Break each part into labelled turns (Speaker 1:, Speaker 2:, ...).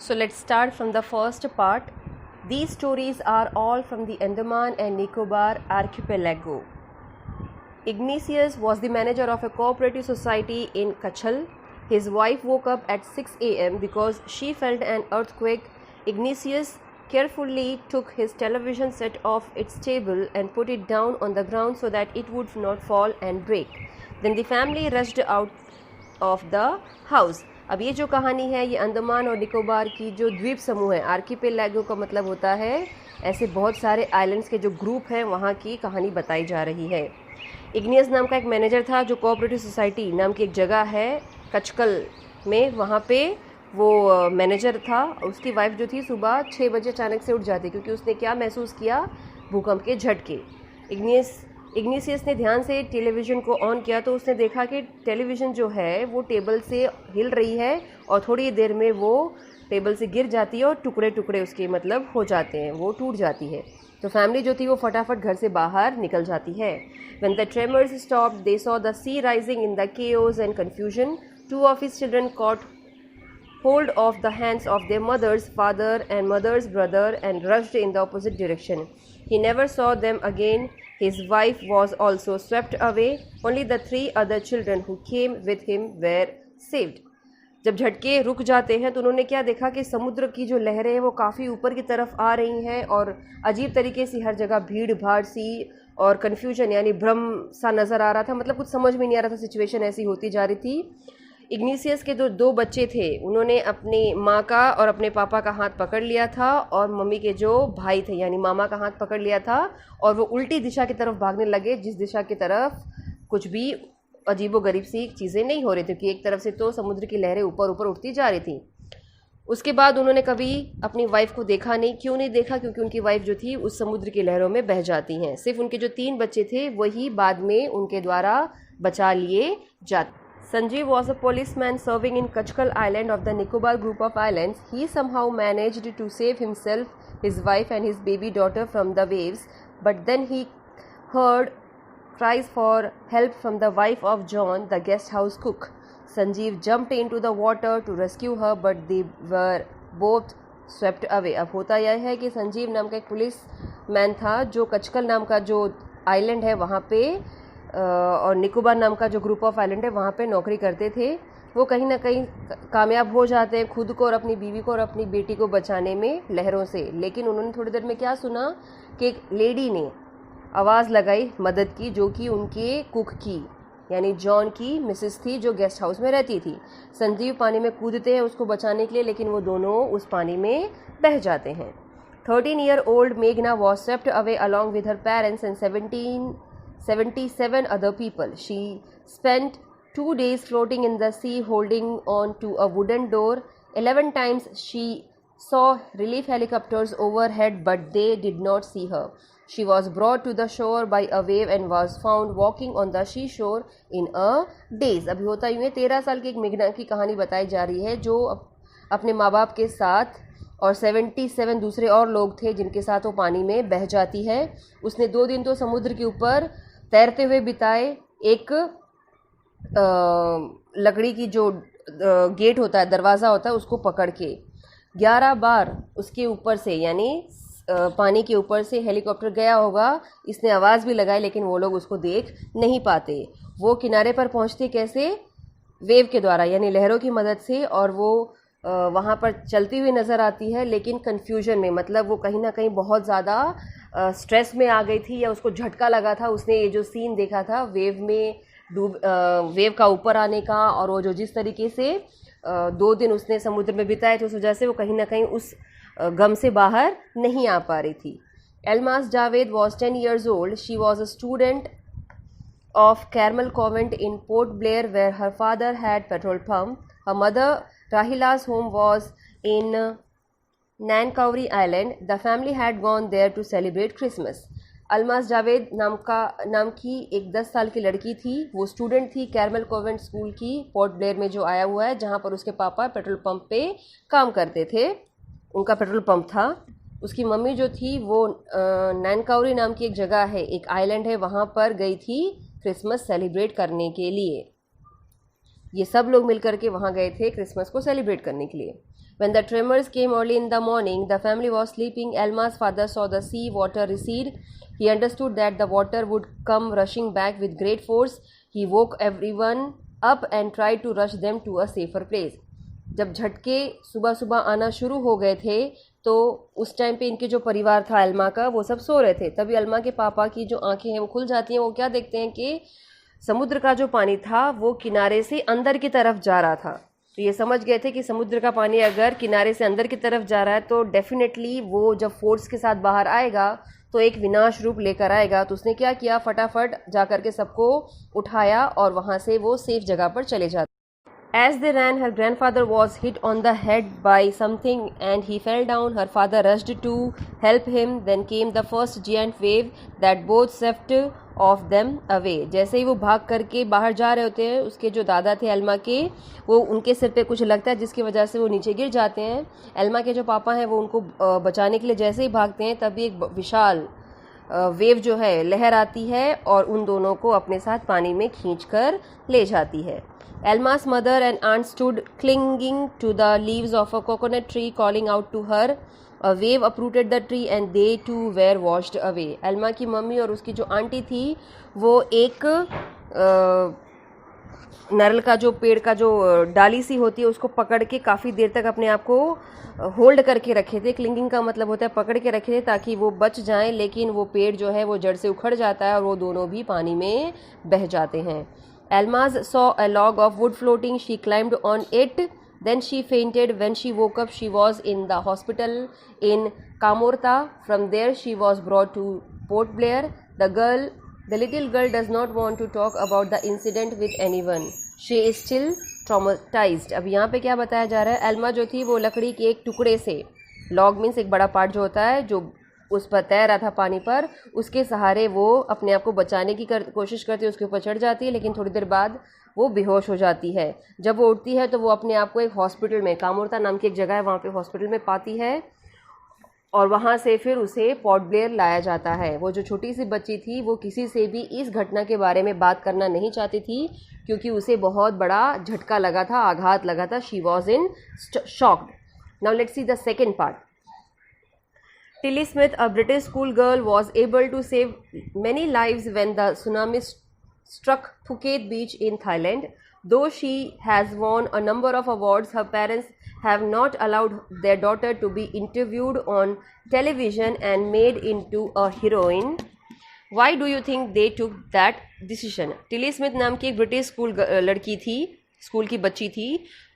Speaker 1: So let's start from the first part. These stories are all from the Andaman and Nicobar archipelago. Ignatius was the manager of a cooperative society in Kachal. His wife woke up at 6 a.m. because she felt an earthquake. Ignatius carefully took his television set off its table and put it down on the ground so that it would not fall and break. Then the family rushed out of the house. अब ये जो कहानी है ये अंडमान और निकोबार की जो द्वीप समूह है, आर्किपेलागो का मतलब होता है ऐसे बहुत सारे आइलैंड्स के जो ग्रुप हैं वहाँ की कहानी बताई जा रही है। इग्नियस नाम का एक मैनेजर था जो कोऑपरेटिव सोसाइटी नाम की एक जगह है कचकल में, वहाँ पे वो मैनेजर था। उसकी वाइफ जो थी सुबह 6 बजे अचानक से उठ जाती क्योंकि उसने क्या महसूस किया, भूकंप के झटके। इग्निशियस ने ध्यान से टेलीविज़न को ऑन किया तो उसने देखा कि टेलीविज़न जो है वो टेबल से हिल रही है और थोड़ी देर में वो टेबल से गिर जाती है और टुकड़े टुकड़े उसके मतलब हो जाते हैं, वो टूट जाती है। तो फैमिली जो थी वो फटाफट घर से बाहर निकल जाती है। When the tremors stopped, they saw the sea rising in the chaos and confusion. 2 of his children caught hold of the hands of their mother's father and mother's brother and rushed in the opposite direction. He never saw them again. His wife was also swept away. Only the 3 other children who came with him were saved. जब झटके रुक जाते हैं तो उन्होंने क्या देखा कि समुद्र की जो लहरें हैं वो काफ़ी ऊपर की तरफ आ रही हैं और अजीब तरीके से हर जगह भीड़ भाड़ सी और कन्फ्यूजन यानी भ्रम सा नज़र आ रहा था। मतलब कुछ समझ में नहीं आ रहा था, सिचुएशन ऐसी होती जा रही थी। इग्निशियस के जो 2 बच्चे थे उन्होंने अपनी माँ का और अपने पापा का हाथ पकड़ लिया था और मम्मी के जो भाई थे यानी मामा का हाथ पकड़ लिया था और वो उल्टी दिशा की तरफ भागने लगे, जिस दिशा की तरफ कुछ भी अजीबोगरीब सी चीज़ें नहीं हो रही थी कि एक तरफ से तो समुद्र की लहरें ऊपर ऊपर उठती जा रही थी। उसके बाद उन्होंने कभी अपनी वाइफ को देखा नहीं। क्यों नहीं देखा? क्योंकि उनकी वाइफ जो थी उस समुद्र की लहरों में बह जाती हैं। सिर्फ उनके जो 3 बच्चे थे वही बाद में उनके द्वारा बचा लिए जाते। Sanjeev was a policeman serving in Kachkal Island of the Nicobar group of islands. He somehow managed to save himself, his wife and his baby daughter from the waves, but then he heard cries for help from the wife of John, the guest house cook. Sanjeev jumped into the water to rescue her, but they were both swept away. अब होता यह है कि संजीव नाम का एक police man था जो कचकल नाम का जो आइलैंड है वहाँ पे और निकोबार नाम का जो ग्रुप ऑफ आइलैंड है वहाँ पे नौकरी करते थे। वो कहीं ना कहीं कामयाब हो जाते हैं खुद को और अपनी बीवी को और अपनी बेटी को बचाने में लहरों से। लेकिन उन्होंने थोड़ी देर में क्या सुना कि एक लेडी ने आवाज़ लगाई मदद की, जो कि उनके कुक की यानी जॉन की मिसेस थी जो गेस्ट हाउस में रहती थी। संजीव पानी में कूदते हैं उसको बचाने के लिए, लेकिन वो दोनों उस पानी में बह जाते हैं। 13-year-old मेघना was swept away along with her parents and 77 other people. She spent 2 days floating in the sea holding on to a wooden door. 11 times she saw relief helicopters overhead, but they did not see her. She was brought to the shore by a wave and was found walking on the seashore in a daze. अभी होता यूँ है 13 साल की एक मेघना की कहानी बताई जा रही है जो अपने माँ बाप के साथ और 77 दूसरे और लोग थे जिनके साथ वो पानी में बह जाती है। उसने 2 दिन तो समुद्र के ऊपर तैरते हुए बिताए, एक लकड़ी की जो गेट होता है, दरवाज़ा होता है, उसको पकड़ के 11 बार उसके ऊपर से यानी पानी के ऊपर से हेलीकॉप्टर गया होगा। इसने आवाज़ भी लगाई लेकिन वो लोग उसको देख नहीं पाते। वो किनारे पर पहुंचते कैसे? वेव के द्वारा यानी लहरों की मदद से, और वो वहाँ पर चलती हुई नज़र आती है लेकिन कन्फ्यूजन में, मतलब वो कहीं ना कहीं बहुत ज़्यादा स्ट्रेस में आ गई थी या उसको झटका लगा था। उसने ये जो सीन देखा था वेव में वेव का ऊपर आने का और वो जो जिस तरीके से 2 दिन उसने समुद्र में बिताए थे उस वजह से वो कहीं ना कहीं उस गम से बाहर नहीं आ पा रही थी। एल्मास Javed was 10 years old. She was a student of Carmel Convent in Port Blair where her father had petrol pump. Her mother Rahila's home was in Nankauri Island. The family had gone there to celebrate Christmas. Almas Javed नाम की एक 10 साल की लड़की थी। वो student थी caramel convent school की, पोर्ट ब्लेयर में जो आया हुआ है, जहाँ पर उसके पापा पेट्रोल पंप पे काम करते थे, उनका पेट्रोल पंप था। उसकी मम्मी जो थी वो नैनकाउरी नाम की एक जगह है, एक आइलैंड है, वहाँ पर गई थी क्रिसमस सेलिब्रेट करने के लिए। ये सब लोग मिलकर के वहाँ गए थे क्रिसमस को सेलिब्रेट करने के लिए. When the tremors came early in the morning, the family was sleeping. Alma's father saw the sea water recede. He understood that the water would come rushing back with great force. He woke everyone up and tried to rush them to a safer place. जब झटके सुबह सुबह आना शुरू हो गए थे तो उस टाइम पे इनके जो परिवार था अल्मा का, वो सब सो रहे थे. तभी अल्मा के पापा की जो आंखें हैं वो खुल जाती हैं. वो क्या देखते हैं कि समुद्र का जो पानी था वो किनारे से अंदर की तरफ जा रहा था. तो ये समझ गए थे कि समुद्र का पानी अगर किनारे से अंदर की तरफ जा रहा है तो डेफिनेटली वो जब फोर्स के साथ बाहर आएगा तो एक विनाश रूप लेकर आएगा. तो उसने क्या किया, फटाफट जा करके सबको उठाया और वहाँ से वो सेफ जगह पर चले जाते. As they ran, her grandfather was hit on the head by something and he fell down. Her father rushed to help him. Then came the first giant wave that both swept of them away. जैसे ही वो भाग करके बाहर जा रहे होते हैं, उसके जो दादा थे अल्मा के, वो उनके सिर पे कुछ लगता है जिसकी वजह से वो नीचे गिर जाते हैं. अल्मा के जो पापा हैं वो उनको बचाने के लिए जैसे ही भागते हैं तभी एक विशाल वेव जो है लहर आती है और उन दोनों को अपने साथ पानी में खींचकर ले जाती है. Alma's mother and aunt stood clinging to the leaves of a coconut tree, calling out to her. A wave uprooted the tree and they too were washed away. Alma की मम्मी और उसकी जो आंटी थी वो एक नारियल का जो पेड़ का जो डाली सी होती है उसको पकड़ के काफ़ी देर तक अपने आप को होल्ड करके रखे थे. क्लिंगिंग का मतलब होता है पकड़ के रखे थे ताकि वो बच जाएं, लेकिन वो पेड़ जो है वो जड़ से उखड़ जाता है और वो दोनों भी पानी में बह जाते हैं. Alma's saw a log of wood floating. She climbed on it. Then she fainted. When she woke up, she was in the hospital in Kamorta. From there, she was brought to Port Blair. The little girl does not want to talk about the incident with anyone. She is still traumatized. अब यहाँ पे क्या बताया जा रहा है, अल्मा जो थी वो लकड़ी के एक टुकड़े से, लॉग मीन्स एक बड़ा पार्ट जो होता है जो उस पर तैर रहा था पानी पर, उसके सहारे वो अपने आप को बचाने की कोशिश करती है, उसके ऊपर चढ़ जाती है, लेकिन थोड़ी देर बाद वो बेहोश हो जाती है. जब वो उठती है तो वो अपने आप को एक हॉस्पिटल में, कामोरता नाम की एक जगह है वहाँ पे हॉस्पिटल में पाती है और वहाँ से फिर उसे पोर्ट ब्लेयर लाया जाता है. वो जो छोटी सी बच्ची थी वो किसी से भी इस घटना के बारे में बात करना नहीं चाहती थी क्योंकि उसे बहुत बड़ा झटका लगा था, आघात लगा था. She was in shocked. Now let's see the second part. Tilly Smith, a British schoolgirl, was able to save many lives when the tsunami struck Phuket Beach in Thailand. Though she has won a number of awards, her parents have not allowed their daughter to be interviewed on television and made into a heroine. Why do you think they took that decision? Tilly Smith नाम की एक British लड़की थी, school की बच्ची थी,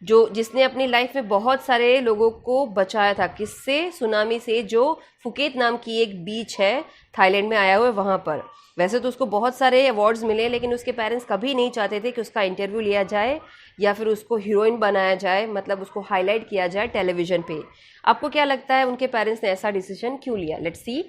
Speaker 1: जिसने अपनी लाइफ में बहुत सारे लोगों को बचाया था. किससे? सुनामी से, जो फुकेत नाम की एक बीच है थाईलैंड में आया हुआ है वहाँ पर. वैसे तो उसको बहुत सारे अवार्ड्स मिले, लेकिन उसके पेरेंट्स कभी नहीं चाहते थे कि उसका इंटरव्यू लिया जाए या फिर उसको हीरोइन बनाया जाए, मतलब उसको हाईलाइट किया जाए टेलीविज़न पे. आपको क्या लगता है उनके पेरेंट्स ने ऐसा डिसीजन क्यों लिया? Let's see.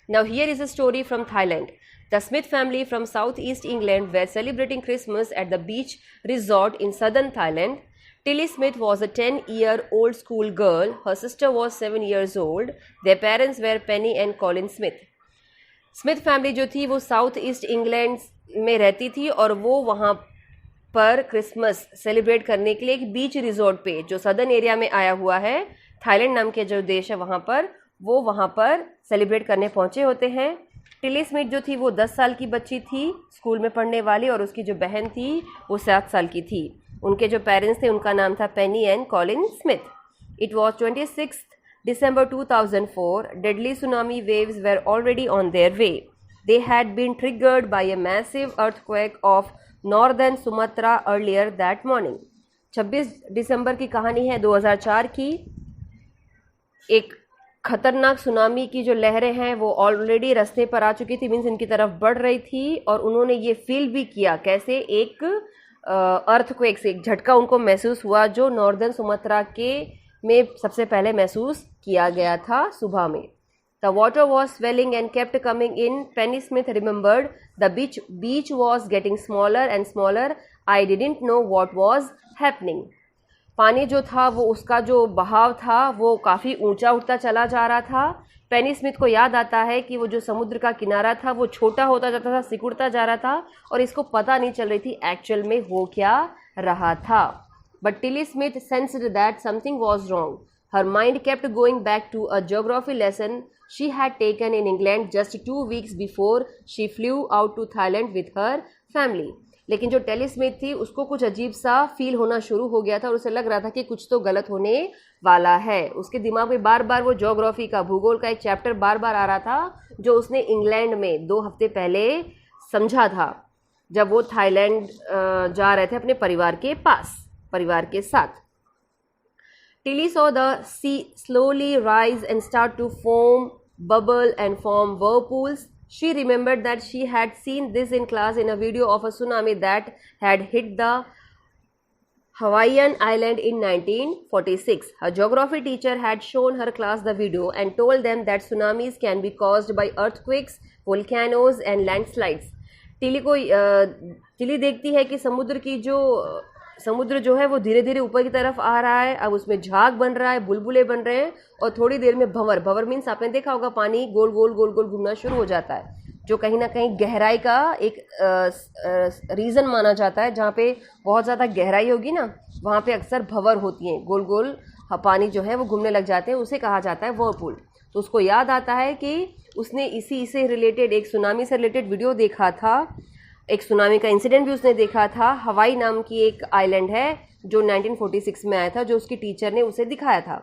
Speaker 1: Now here is a story from Thailand. The Smith family from southeast England were celebrating Christmas at the beach resort in southern Thailand. Tilly Smith was a 10-year-old school girl. Her sister was 7 years old. Their parents were Penny and Colin Smith. Smith family जो थी वो south east England में रहती थी और वो वहाँ पर क्रिसमस सेलिब्रेट करने के लिए एक बीच रिजॉर्ट पे जो सदर्न एरिया में आया हुआ है, थाईलैंड नाम के जो देश है वहाँ पर, वो वहाँ पर सेलिब्रेट करने पहुँचे होते हैं. टिली स्मिथ जो थी वो 10 साल की बच्ची थी, स्कूल में पढ़ने वाली, और उसकी जो बहन थी वो 7 साल की थी. उनके जो पेरेंट्स थे उनका नाम था Penny and Colin Smith. It was 26 December 2004. Deadly tsunami waves were already on their way. They had been triggered by a massive earthquake of northern Sumatra earlier that morning. 26 दिसंबर की कहानी है 2004 की. एक खतरनाक सुनामी की जो लहरें हैं वो ऑलरेडी रास्ते पर आ चुकी थी, मीन्स इनकी तरफ बढ़ रही थी, और उन्होंने ये फील भी किया कैसे एक अर्थक्वेक से एक झटका उनको महसूस हुआ जो नॉर्दर्न सुमात्रा के में सबसे पहले महसूस किया गया था सुबह में. The water was swelling and kept coming in. Penney Smith remembered the beach was getting smaller and smaller. I didn't know what was happening. पानी जो था वो उसका जो बहाव था वो काफ़ी ऊंचा उठता चला जा रहा था. पेनी स्मिथ को याद आता है कि वो जो समुद्र का किनारा था वो छोटा होता जाता था, सिकुड़ता जा रहा था, और इसको पता नहीं चल रही थी एक्चुअल में हो क्या रहा था. But Tilly Smith sensed that something was wrong. Her mind kept going back to a geography lesson she had taken in England just 2 weeks before she flew out to Thailand with her family. लेकिन जो tele Smith थी उसको कुछ अजीब सा feel होना शुरू हो गया था और उसे लग रहा था कि कुछ तो गलत होने वाला है. उसके दिमाग में बार बार वो ज्योग्राफी का, भूगोल का एक चैप्टर बार बार आ रहा था जो उसने इंग्लैंड में 2 हफ्ते पहले समझा था जब वो थाईलैंड जा रहे थे अपने परिवार के साथ. Tilly saw the sea slowly rise and start to foam, bubble and form whirlpools. She remembered that she had seen this in class in a video of a tsunami that had hit the Hawaiian island in 1946. Her geography teacher had shown her class the video and told them that tsunamis can be caused by earthquakes, volcanoes and landslides. Tilly देखती है कि समुद्र जो है वो धीरे धीरे ऊपर की तरफ आ रहा है. अब उसमें झाग बन रहा है, बुलबुले बन रहे हैं और थोड़ी देर में भंवर मीन्स आपने देखा होगा पानी गोल गोल घूमना शुरू हो जाता है, जो कहीं ना कहीं गहराई का एक रीज़न माना जाता है. जहाँ पे बहुत ज़्यादा गहराई होगी ना वहाँ पे अक्सर भंवर होती हैं, गोल पानी जो है वो घूमने लग जाते हैं, उसे कहा जाता है व्हर्लपूल. तो उसको याद आता है कि उसने इसी से रिलेटेड एक सुनामी से रिलेटेड वीडियो देखा था, एक सुनामी का इंसिडेंट भी उसने देखा था. हवाई नाम की एक आइलैंड है जो 1946 में आया था, जो उसकी टीचर ने उसे दिखाया था.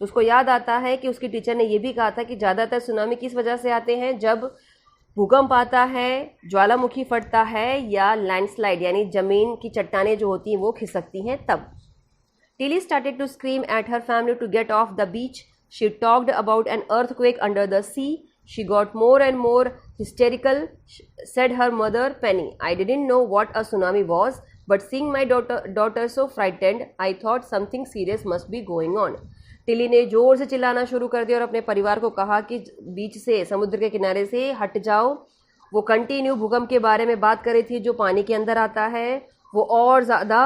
Speaker 1: तो उसको याद आता है कि उसकी टीचर ने ये भी कहा था कि ज़्यादातर सुनामी किस वजह से आते हैं, जब भूकंप आता है, ज्वालामुखी फटता है या लैंडस्लाइड यानी ज़मीन की चट्टानें जो होती हैं वो खिसकती हैं तब. Tilly started to scream at her family to get off the beach. She talked about an earthquake under the sea. She got more and more hysterical, said her mother Penny. I didn't know what a tsunami was, but seeing my daughter so frightened, I thought something serious must be going on. Tilly ने जोर से चिल्लाना शुरू कर दिया और अपने परिवार को कहा कि बीच से, समुद्र के किनारे से हट जाओ. वो कंटिन्यू भूकंप के बारे में बात कर रही थी जो पानी के अंदर आता है. वो और ज़्यादा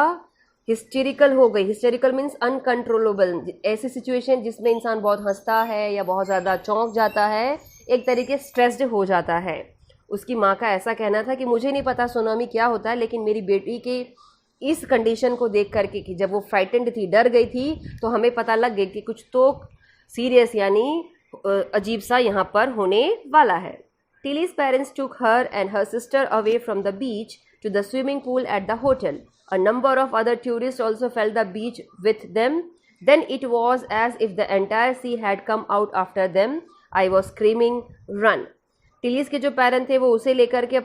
Speaker 1: हिस्टेरिकल हो गई. हिस्टेरिकल मीन्स अनकंट्रोलेबल, ऐसी सिचुएशन जिसमें इंसान बहुत हंसता है या बहुत ज़्यादा चौंक जाता है, एक तरीके स्ट्रेस्ड हो जाता है. उसकी माँ का ऐसा कहना था कि मुझे नहीं पता सुनामी क्या होता है, लेकिन मेरी बेटी के इस कंडीशन को देख करके कि जब वो फ्राइटेंड थी, डर गई थी, तो हमें पता लग गया कि कुछ तो सीरियस यानी अजीब सा यहाँ पर होने वाला है. Tilly's parents took her and her sister away from the beach to the swimming pool at the hotel. A number of other tourists also felt the beach with them. Then it was as if the entire sea had come out after them. I was screaming, run. टिलीज के जो parent थे वो उसे लेकर के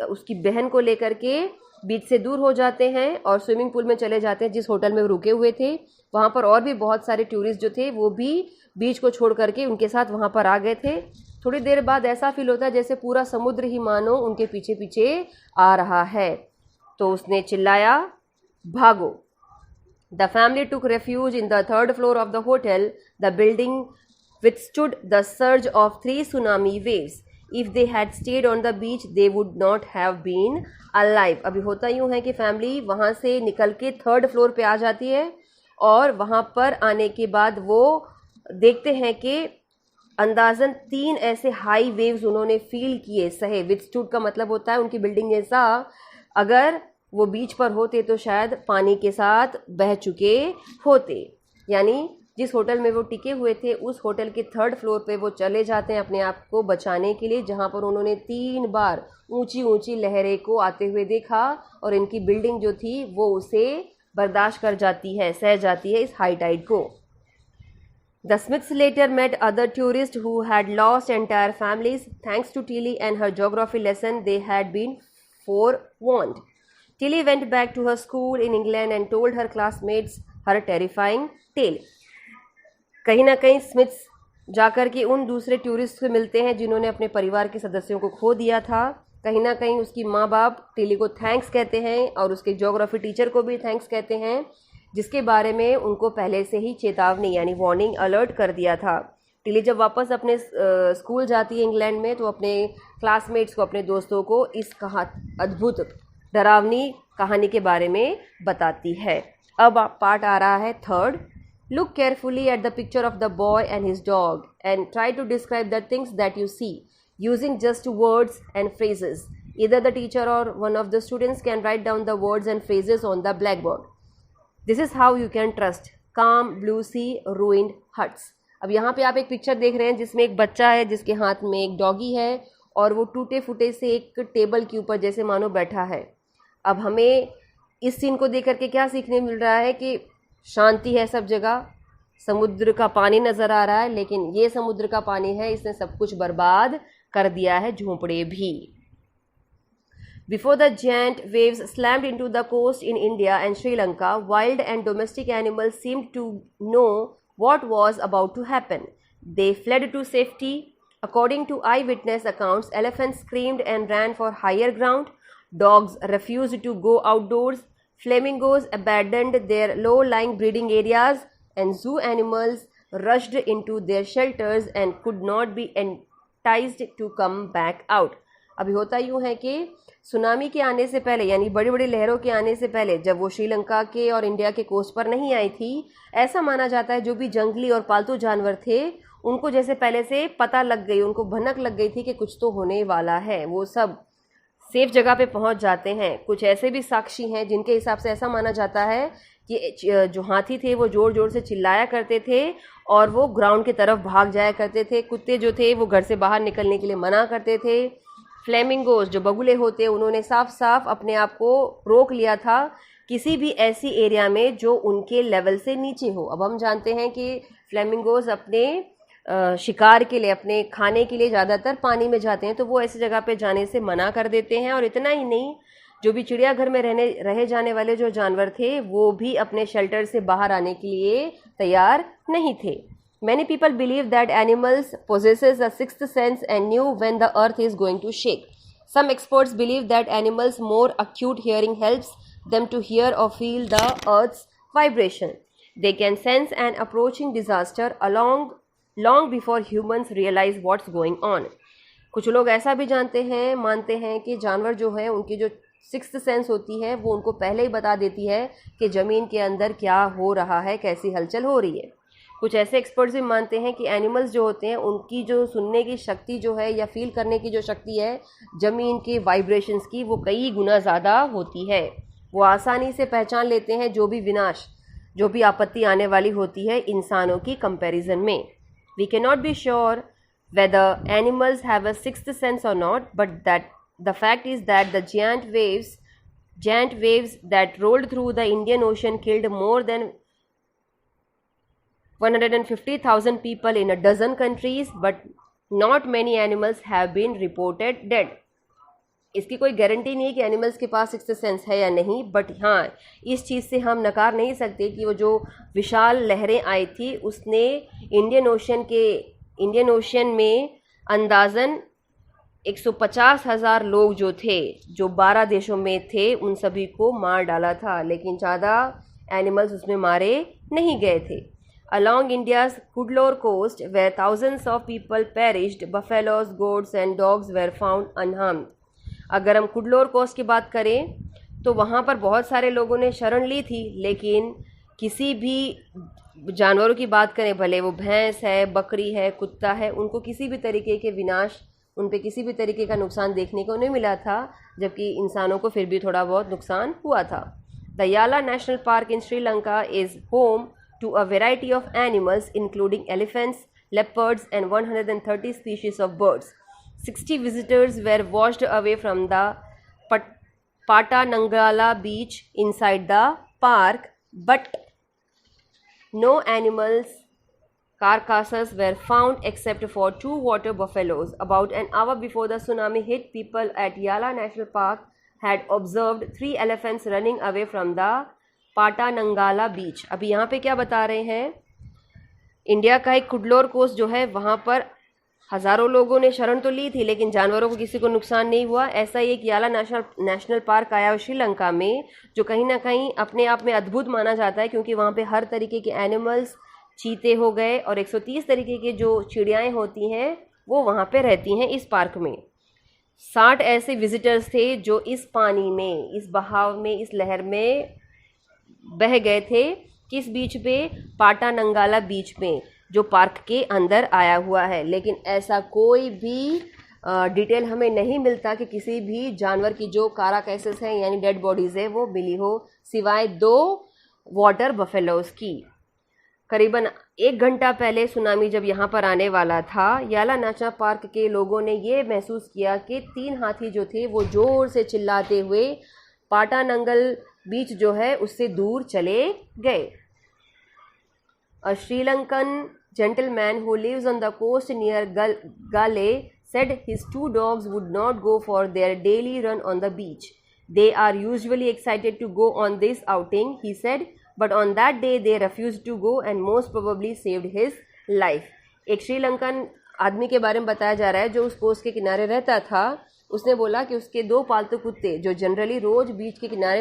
Speaker 1: उसकी बहन को लेकर के बीच से दूर हो जाते हैं और स्विमिंग पूल में चले जाते हैं जिस होटल में वो रुके हुए थे. वहाँ पर और भी बहुत सारे टूरिस्ट जो थे वो भी बीच को छोड़ करके उनके साथ वहाँ पर आ गए थे. थोड़ी देर बाद ऐसा फील होता है जैसे पूरा समुद्र ही मानो उनके पीछे पीछे आ रहा है. तो उसने चिल्लाया, भागो. The family took refuge in the 3rd floor of the hotel. The building withstood the surge of 3 tsunami waves. If they had stayed on the beach, they would not have been alive. अभी होता यूँ है कि family वहाँ से निकल के 3rd floor पे आ जाती है और वहाँ पर आने के बाद वो देखते हैं कि अंदाज़न 3 ऐसे हाई वेव्स उन्होंने फील किए, सहे. विथस्टूड का मतलब होता है उनकी बिल्डिंग जैसा, अगर वो बीच पर होते तो शायद पानी के साथ बह चुके होते. यानी जिस होटल में वो टिके हुए थे उस होटल के 3rd floor पे वो चले जाते हैं अपने आप को बचाने के लिए, जहाँ पर उन्होंने 3 बार ऊंची ऊंची लहरें को आते हुए देखा और इनकी बिल्डिंग जो थी वो उसे बर्दाश्त कर जाती है, सह जाती है इस हाई टाइड को. The Smiths later met other tourists who had lost entire families. Thanks to Tilly and her geography lesson, they had been forewarned. Tilly went back to her school in England and told her classmates her terrifying tale. कहीं ना कहीं Smiths जाकर के उन दूसरे tourist से मिलते हैं जिन्होंने अपने परिवार के सदस्यों को खो दिया था. कहीं ना कहीं उसकी माँ बाप टिली को थैंक्स कहते हैं और उसके ज्योग्राफी टीचर को भी थैंक्स कहते हैं, जिसके बारे में उनको पहले से ही चेतावनी यानी वार्निंग अलर्ट कर दिया था. टिली जब वापस अपने स्कूल जाती है इंग्लैंड में तो अपने क्लासमेट्स को, अपने दोस्तों को इस अद्भुत डरावनी कहानी के बारे में बताती है. अब पार्ट आ रहा है 3rd. Look carefully at the picture of the boy and his dog and try to describe the things that you see using just words and phrases. Either the teacher or one of the students can write down the words and phrases on the blackboard. This is how you can trust calm blue sea ruined huts. अब यहाँ पे आप एक picture देख रहे हैं जिसमें एक बच्चा है जिसके हाथ में एक डॉगी है और वो टूटे फूटे से एक टेबल के ऊपर जैसे मानो बैठा है. अब हमें इस सीन को देख करके क्या सीखने मिल रहा है कि शांति है सब जगह, समुद्र का पानी नज़र आ रहा है, लेकिन ये समुद्र का पानी है, इसने सब कुछ बर्बाद कर दिया है, झोंपड़े भी. Before the giant waves slammed into the coast in India and Sri Lanka, wild and domestic animals seemed to know what was about to happen. They fled to safety. According to eyewitness accounts, elephants screamed and ran for higher ground. Dogs refused to go outdoors. Flamingos abandoned their low-lying breeding areas, and zoo animals rushed into their shelters and could not be enticed to come back out. अभी होता यूँ है कि tsunami के आने से पहले यानी बड़ी बड़ी लहरों के आने से पहले जब वो श्रीलंका के और इंडिया के कोस्ट पर नहीं आई थी, ऐसा माना जाता है जो भी जंगली और पालतू जानवर थे उनको जैसे पहले से पता लग गई, उनको भनक लग गई थी कि कुछ तो होने वाला है, वो सब सेफ जगह पे पहुंच जाते हैं. कुछ ऐसे भी साक्षी हैं जिनके हिसाब से ऐसा माना जाता है कि जो हाथी थे वो ज़ोर ज़ोर से चिल्लाया करते थे और वो ग्राउंड की तरफ भाग जाया करते थे. कुत्ते जो थे वो घर से बाहर निकलने के लिए मना करते थे. फ्लेमिंगोज जो बगुले होते उन्होंने साफ साफ अपने आप को रोक लिया था किसी भी ऐसी एरिया में जो उनके लेवल से नीचे हो. अब हम जानते हैं कि फ्लेमिंगोज अपने शिकार के लिए, अपने खाने के लिए ज़्यादातर पानी में जाते हैं, तो वो ऐसी जगह पे जाने से मना कर देते हैं. और इतना ही नहीं, जो भी चिड़ियाघर में रहे जाने वाले जो जानवर थे वो भी अपने शेल्टर से बाहर आने के लिए तैयार नहीं थे. Many people believe that animals possesses a sixth sense and knew when the earth is going to shake. Some experts believe that animals' more acute hearing helps them to hear or feel the earth's vibration. They can sense an approaching disaster long before humans realize what's going on. कुछ लोग ऐसा भी मानते हैं कि जानवर जो है उनकी जो सिक्स्थ सेंस होती है वो उनको पहले ही बता देती है कि ज़मीन के अंदर क्या हो रहा है, कैसी हलचल हो रही है. कुछ ऐसे एक्सपर्ट्स भी मानते हैं कि एनिमल्स जो होते हैं उनकी जो सुनने की शक्ति जो है या फील करने की जो शक्ति है ज़मीन के वाइब्रेशंस की, वो कई गुना ज़्यादा होती है. वो आसानी से पहचान लेते हैं जो भी विनाश, जो भी आपत्ति आने वाली होती है इंसानों की कंपैरिजन में. We can not be sure whether animals have a sixth sense or not, but that the fact is that the giant waves that rolled through the Indian Ocean killed more than 150,000 people in a dozen countries, but not many animals have been reported dead. इसकी कोई guarantee नहीं है कि animals के पास sixth sense है या नहीं, but हाँ इस चीज़ से हम नकार नहीं सकते कि वो जो विशाल लहरें आई थी उसने इंडियन ओशन में अंदाज़न 150,000 लोग जो थे, जो 12 देशों में थे, उन सभी को मार डाला था. लेकिन ज़्यादा एनिमल्स उसमें मारे नहीं गए थे. Along India's Cuddalore coast, where thousands of people perished, buffaloes, goats and dogs were found unharmed. अगर हम कुडलोर कोस्ट की बात करें तो वहाँ पर बहुत सारे लोगों ने शरण ली थी, लेकिन किसी भी जानवरों की बात करें, भले वो भैंस है, बकरी है, कुत्ता है, उनको किसी भी तरीके के विनाश, उन पे किसी भी तरीके का नुकसान देखने को नहीं मिला था, जबकि इंसानों को फिर भी थोड़ा बहुत नुकसान हुआ था. द याला national park in Sri Lanka is home to a variety of animals including elephants, leopards and 130 species of birds. 60 visitors were washed away from the Patanangala beach inside the park, but no animals' carcasses were found except for 2 water buffaloes. About an hour before the tsunami hit, people at Yala National Park had observed 3 elephants running away from the पाटानंगाला बीच. अभी यहाँ पे क्या बता रहे हैं, India का एक Cuddalore coast जो है वहाँ पर हज़ारों लोगों ने शरण तो ली थी लेकिन जानवरों को किसी को नुकसान नहीं हुआ. ऐसा ही एक याला नेशनल पार्क आया श्रीलंका में, जो कहीं ना कहीं अपने आप में अद्भुत माना जाता है क्योंकि वहाँ पे हर तरीके के एनिमल्स, चीते हो गए और 130 तरीके के जो चिड़ियाएँ होती हैं वो वहाँ पे रहती हैं इस पार्क में. 60 ऐसे विजिटर्स थे जो इस पानी में, इस बहाव में, इस लहर में बह गए थे. किस बीच पे? पाटानंगाला बीच में, जो पार्क के अंदर आया हुआ है. लेकिन ऐसा कोई भी डिटेल हमें नहीं मिलता कि किसी भी जानवर की जो काराकैसेस है यानी डेड बॉडीज़ है वो मिली हो, सिवाय 2 वाटर बफेलोज़ की। करीबन 1 घंटा पहले सुनामी जब यहाँ पर आने वाला था, याला नेशनल पार्क के लोगों ने ये महसूस किया कि 3 हाथी जो थे वो ज़ोर से चिल्लाते हुए पाटानंगल बीच जो है उससे दूर चले गए। A Sri Lankan gentleman who lives on the coast near Gale said his 2 dogs would not go for their daily run on the beach. They are usually excited to go on this outing, he said, but on that day they refused to go and most probably saved his life. एक श्रीलंकन आदमी के बारे में बताया जा रहा है जो उस कोस्ट के किनारे रहता था। उसने बोला कि उसके 2 पालतू कुत्ते जो जनरली रोज बीच के किनारे